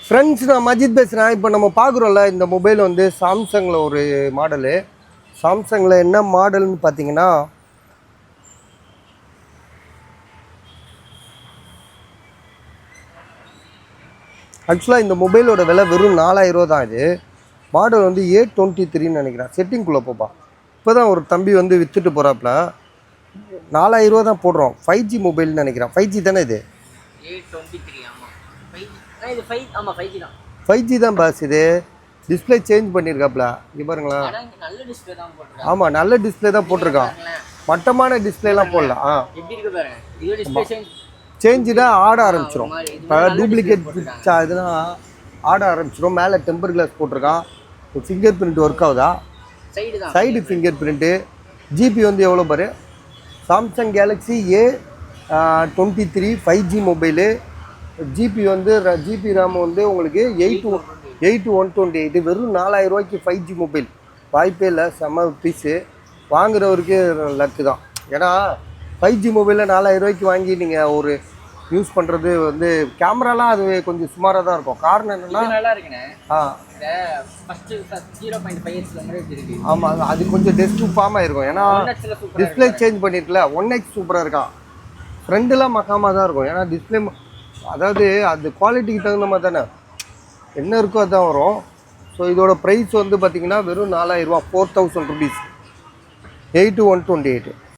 Friends, நான் மஜித் பேசுகிறேன். இப்போ நம்ம பார்க்குறோம்ல, இந்த மொபைல் வந்து சாம்சங்கில் ஒரு மாடலு. சாம்சங்கில் என்ன மாடல்னு பார்த்தீங்கன்னா, ஆக்சுவலாக இந்த மொபைலோட விலை வெறும் 4000 தான். இது மாடல் வந்து A23ன்னு நினைக்கிறேன். செட்டிங்குள்ளே போப்பா. இப்போ தான் ஒரு தம்பி வந்து விற்றுட்டு போகிறாப்புல. 4000 தான் போடுறோம். 5G மொபைல்னு நினைக்கிறேன். 5G தானே இது? A23 ஆமாம். 5G தான். 5G தான் பாஸ். இது டிஸ்பிளே சேஞ்ச் பண்ணியிருக்காப்புல. இங்கே பாருங்களா. நல்ல டிஸ்பிளே தான் போட்டிருக்கான். ஆமாம், நல்ல டிஸ்பிளே தான் போட்டிருக்கான். மட்டமான டிஸ்பிளேலாம் போடலாம். எப்படி இருக்கு பாருங்க. இது டிஸ்பிளே சேஞ்சு தான் ஆட ஆரம்பிச்சிடும். இப்போ டூப்ளிகேட் இதுனா ஆட ஆரம்பிச்சிடும். மேலே டெம்பர் கிளாஸ் போட்டிருக்கான். ஃபிங்கர் பிரிண்ட் ஒர்க் ஆகுதா? Side finger print. ஜிபி வந்து எவ்வளோ பாரு. Samsung Galaxy A23 5G mobile. GB வந்து ஜிபி ரேம் வந்து உங்களுக்கு 8/128. வெறும் 4000 ரூபாய்க்கு 5G மொபைல் வாய்ப்பே இல்லை. செம்ம பீஸு. வாங்குறவருக்கு லக்கு தான். ஏன்னா 5G மொபைலில் 4000 ரூபாய்க்கு வாங்கி நீங்கள் ஒரு யூஸ் பண்ணுறது வந்து கேமராலாம் அது கொஞ்சம் சுமாராக தான் இருக்கும். காரணம் என்னென்னா நல்லா இருக்குண்ணே. ஆமாம், அது கொஞ்சம் டெஸ்ட்டு ஃபார்மாக இருக்கும். ஏன்னா டிஸ்பிளே சேஞ்ச் பண்ணியிருக்கல. 1x சூப்பராக இருக்கான். ஃப்ரெண்டெலாம் மக்காமல் தான் இருக்கும். ஏன்னா டிஸ்பிளே அதாவது அது குவாலிட்டிக்கு தகுந்த மாதிரி தானே என்ன இருக்கோ அதுதான் வரும். ஸோ இதோட ப்ரைஸ் வந்து பார்த்திங்கன்னா வெறும் 4000 ரூபா, 4000 rupees. 8/128.